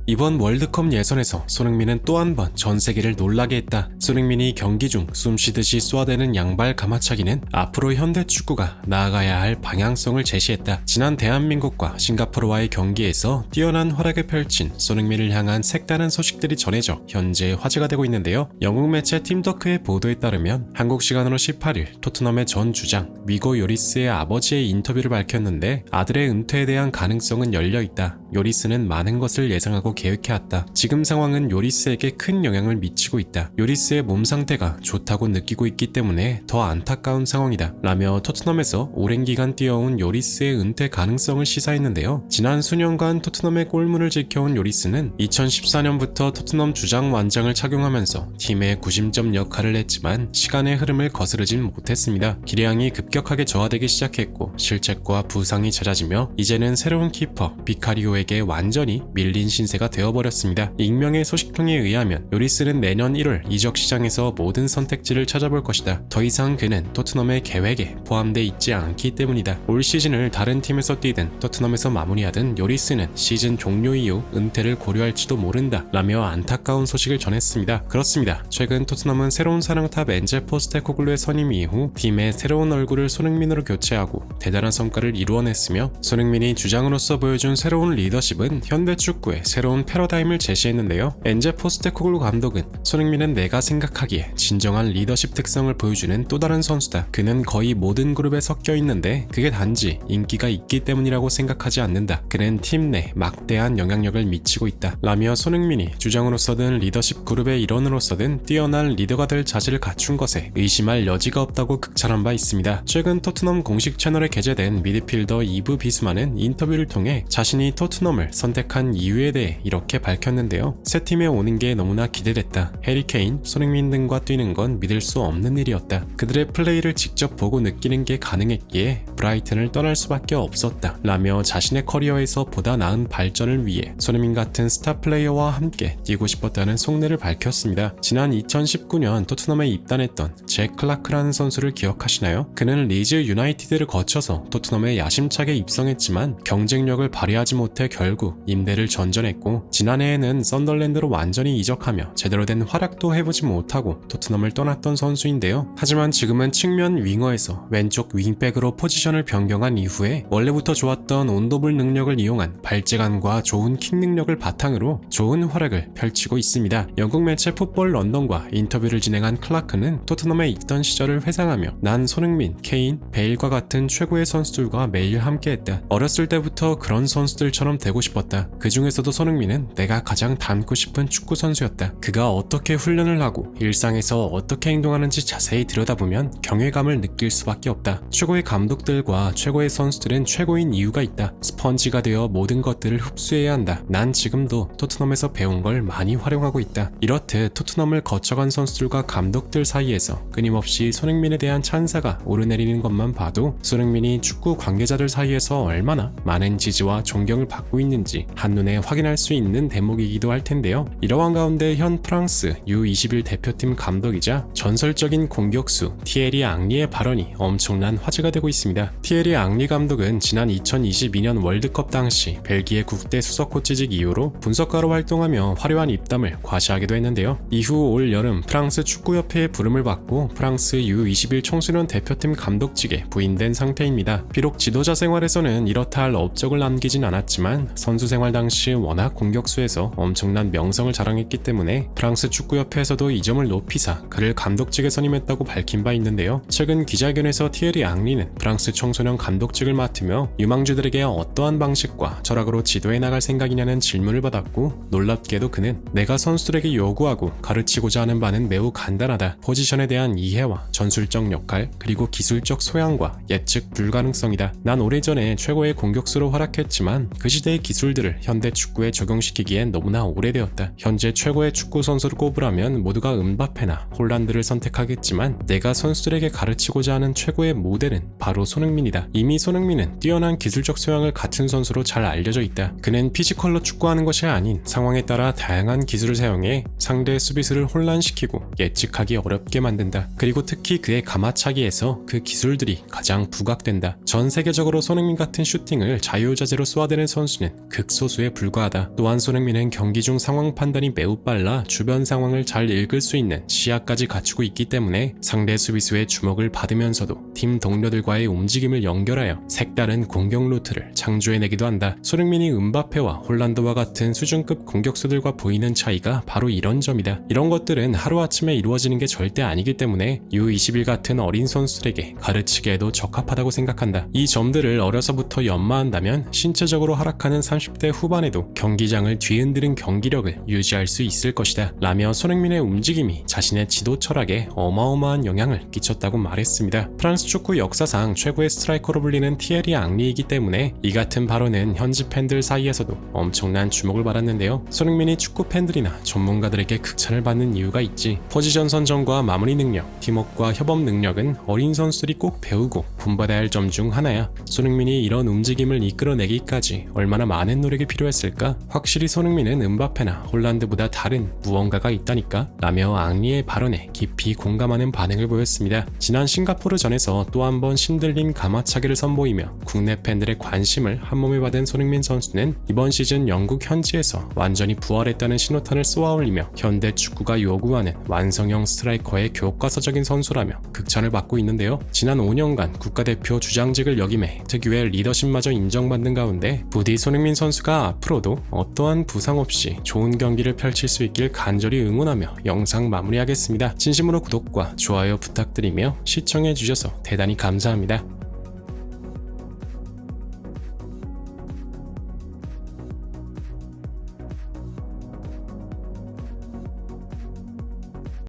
이번 월드컵 예선에서 손흥민은 또 한 번 전 세계를 놀라게 했다. 손흥민이 경기 중 숨쉬듯이 쏘아대는 양발 가마차기는 앞으로 현대 축구가 나아가야 할 방향성을 제시했다. 지난 대한민국과 싱가포르와의 경기에서 뛰어난 활약을 펼친 손흥민을 향한 색다른 소식들이 전해져 현재 화제가 되고 있는데요. 영국 매체 팀더크의 보도에 따르면 한국 시간으로 18일 토트넘의 전 주장 위고 요리스의 아버지의 인터뷰를 밝혔는데 아들의 은퇴에 대한 가능성은 열려있다. 요리스는 많은 것을 예상하고 계획해왔다. 지금 상황은 요리스에게 큰 영향을 미치고 있다. 요리스의 몸 상태가 좋다고 느끼고 있기 때문에 더 안타까운 상황이다. 라며 토트넘에서 오랜 기간 뛰어온 요리스의 은퇴 가능성을 시사했는데요. 지난 수년간 토트넘의 골문을 지켜온 요리스는 2014년부터 토트넘 주장 완장을 착용하면서 팀의 구심점 역할을 했지만 시간의 흐름을 거스르진 못했습니다. 기량이 급격하게 저하되기 시작했고 실책과 부상이 잦아지며 이제는 새로운 키퍼 비카리오에게 완전히 밀린 신세가 되어버렸습니다. 익명의 소식통에 의하면 요리스는 내년 1월 이적 시장에서 모든 선택지를 찾아볼 것이다. 더 이상 그는 토트넘의 계획에 포함돼 있지 않기 때문이다. 올 시즌을 다른 팀에서 뛰든 토트넘에서 마무리하든 요리스는 시즌 종료 이후 은퇴를 고려할지도 모른다 라며 안타까운 소식을 전했습니다. 그렇습니다. 최근 토트넘은 새로운 사령탑 엔제 포스테코글루의 선임 이후 팀의 새로운 얼굴을 손흥민으로 교체하고 대단한 성과를 이루어냈으며 손흥민이 주장으로서 보여준 새로운 리더십은 현대 축구의 새로운 패러다임을 제시했는데요. 엔제 포스테코글루 감독은 손흥민은 내가 생각하기에 진정한 리더십 특성을 보여주는 또 다른 선수다. 그는 거의 모든 그룹에 섞여 있는데 그게 단지 인기가 있기 때문이라고 생각하지 않는다. 그는 팀 내 막대한 영향력을 미치고 있다. 라며 손흥민이 주장으로서든 리더십 그룹의 일원으로서든 뛰어난 리더가 될 자질을 갖춘 것에 의심할 여지가 없다고 극찬한 바 있습니다. 최근 토트넘 공식 채널에 게재된 미드필더 이브 비스만은 인터뷰를 통해 자신이 토트넘을 선택한 이유에 대해 이렇게 밝혔는데요. 새 팀에 오는 게 너무나 기대됐다. 해리 케인, 손흥민 등과 뛰는 건 믿을 수 없는 일이었다. 그들의 플레이를 직접 보고 느끼는 게 가능했기에 브라이튼을 떠날 수밖에 없었다. 라며 자신의 커리어에서 보다 나은 발전을 위해 손흥민 같은 스타 플레이어와 함께 뛰고 싶었다는 속내를 밝혔습니다. 지난 2019년 토트넘에 입단했던 잭 클라크라는 선수를 기억하시나요? 그는 리즈 유나이티드를 거쳐서 토트넘에 야심차게 입성했지만 경쟁력을 발휘하지 못해 결국 임대를 전전했고 지난해에는 썬덜랜드로 완전히 이적하며 제대로 된 활약도 해보지 못하고 토트넘을 떠났던 선수인데요. 하지만 지금은 측면 윙어에서 왼쪽 윙백으로 포지션을 변경한 이후에 원래부터 좋았던 온도불 능력을 이용한 발재간과 좋은 킥 능력을 바탕으로 좋은 활약을 펼치고 있습니다. 영국 매체 풋볼 런던과 인터뷰를 진행한 클라크는 토트넘에 있던 시절을 회상하며 난 손흥민, 케인, 베일과 같은 최고의 선수들과 매일 함께했다. 어렸을 때부터 그런 선수들처럼 되고 싶었다. 그 중에서도 손흥민은 내가 가장 닮고 싶은 축구 선수였다. 그가 어떻게 훈련을 하고 일상에서 어떻게 행동하는지 자세히 들여다보면 경외감을 느낄 수밖에 없다. 최고의 감독들과 최고의 선수들은 최고인 이유가 있다. 스펀지가 되어 모든 것들을 흡수해야 한다. 난 지금도 토트넘에서 배운 걸 많이 활용하고 있다. 이렇듯 토트넘을 거쳐간 선수들과 감독들 사이에서 끊임없이 손흥민에 대한 찬사가 오르내리는 것만 봐도 손흥민이 축구 관계자들 사이에서 얼마나 많은 지지와 존경을 받고 있는지 한눈에 확인할 수 있는 대목이기도 할 텐데요. 이러한 가운데 현 프랑스 U21 대표팀 감독이자 전설적인 공격수 티에리 앙리의 발언이 엄청난 화제가 되고 있습니다. 티에리 앙리 감독은 지난 2022년 월드컵 당시 벨기에 국대 수석 코치직 이후로 분석가로 활동하며 화려한 입담을 과시하기도 했는데요. 이후 올 여름 프랑스 축구협회의 부름을 받고 프랑스 U21 청소년 대표팀 감독직에 부임된 상태입니다. 비록 지도자 생활에서는 이렇다 할 업적을 남기진 않았지만 선수 생활 당시 워낙 공격수에서 엄청난 명성을 자랑했기 때문에 프랑스 축구협회에서도 이 점을 높이사 그를 감독직에 선임했다고 밝힌 바 있는데요. 최근 기자회견에서 티에리 앙리는 프랑스 청소년 감독직을 맡으며 유망주들에게 어떠한 방식과 철학으로 지도해 나갈 생각이냐는 질문을 받았고 놀랍게도 그는 내가 선수들에게 요구하고 가르치고자 하는 바는 매우 간단하다. 포지션에 대한 이해와 전술적 역할 그리고 기술적 소양과 예측 불가능성이다. 난 오래전에 최고의 공격수로 활약했지만 그 시대의 기술들을 현대 축구에 적용시키기엔 너무나 오래되었다. 현재 최고의 축구 선수를 꼽으라면 모두가 음바페나 홀란드를 선택하겠지만 내가 선수들에게 가르치고자 하는 최고의 모델은 바로 손흥민이다. 이미 손흥민은 뛰어난 기술적 소양을 갖춘 선수로 잘 알려져 있다. 그는 피지컬로 축구하는 것이 아닌 상황에 따라 다양한 기술을 사용해 상대 수비수를 혼란시키고 예측하기 어렵게 만든다. 그리고 특히 그의 가마차기에서 그 기술들이 가장 부각된다. 전 세계적으로 손흥민 같은 슈팅을 자유자재로 쏘아대는 선수는 극소수에 불과하다. 또한 손흥민은 경기 중 상황 판단이 매우 빨라 주변 상황을 잘 읽을 수 있는 시야까지 갖추고 있기 때문에 상대 수비수의 주목을 받으면서도 팀 동료들과의 움직임을 연결하여 색다른 공격 루트를 창조해내기도 한다. 손흥민이 음바페와 홀란드와 같은 수준급 공격수들과 보이는 차이가 바로 이런 점이다. 이런 것들은 하루아침에 이루어지는 게 절대 아니기 때문에 U21 같은 어린 선수들에게 가르치기에도 적합하다고 생각한다. 이 점들을 어려서부터 연마한다면 신체적으로 하락하는 30대 후반에도 경기장을 뒤흔드는 경기력을 유지할 수 있을 것이다. 라며 손흥민의 움직임이 자신의 지도 철학에 어마어마한 영향을 끼쳤다고 말했습니다. 프랑스 축구 역사상 최고의 스트라이커로 불리는 티에리 앙리이기 때문에 이 같은 발언은 현지 팬들 사이에서도 엄청난 주목을 받았는데요. 손흥민이 축구 팬들이나 전문가들에게 극찬을 받는 이유가 있지. 포지션 선정과 마무리 능력, 팀워크와 협업 능력은 어린 선수들이 꼭 배우고 본받아야 할 점 중 하나야. 손흥민이 이런 움직임을 이끌어내기까지 얼마나 많은 노력이 필요했을까? 확실히 손흥민은 음바페나 홀란드보다 다른 무언가가 있다니까? 라며 앙리의 발언에 깊이 공감하는 반응을 보였습니다. 지난 싱가포르전에서 또 한 번 신들린 가마차기를 선보이며 국내 팬들의 관심을 한몸에 받은 손흥민 선수는 이번 시즌 영국 현지에서 완전히 부활했다는 신호탄을 쏘아올리며 현대 축구가 요구하는 완성형 스트라이커의 교과서적인 선수라며 극찬을 받고 있는데요. 지난 5년간 국가대표 주장직을 역임해 특유의 리더십마저 인정받는 가운데 부디 손흥민 선수가 앞으로도 어떠한 부상 없이 좋은 경기를 펼칠 수 있길 간절히 응원하며 영상 마무리하겠습니다. 진심으로 구독과 좋아요 부탁드리며 시청해주셔서 대단히 감사합니다.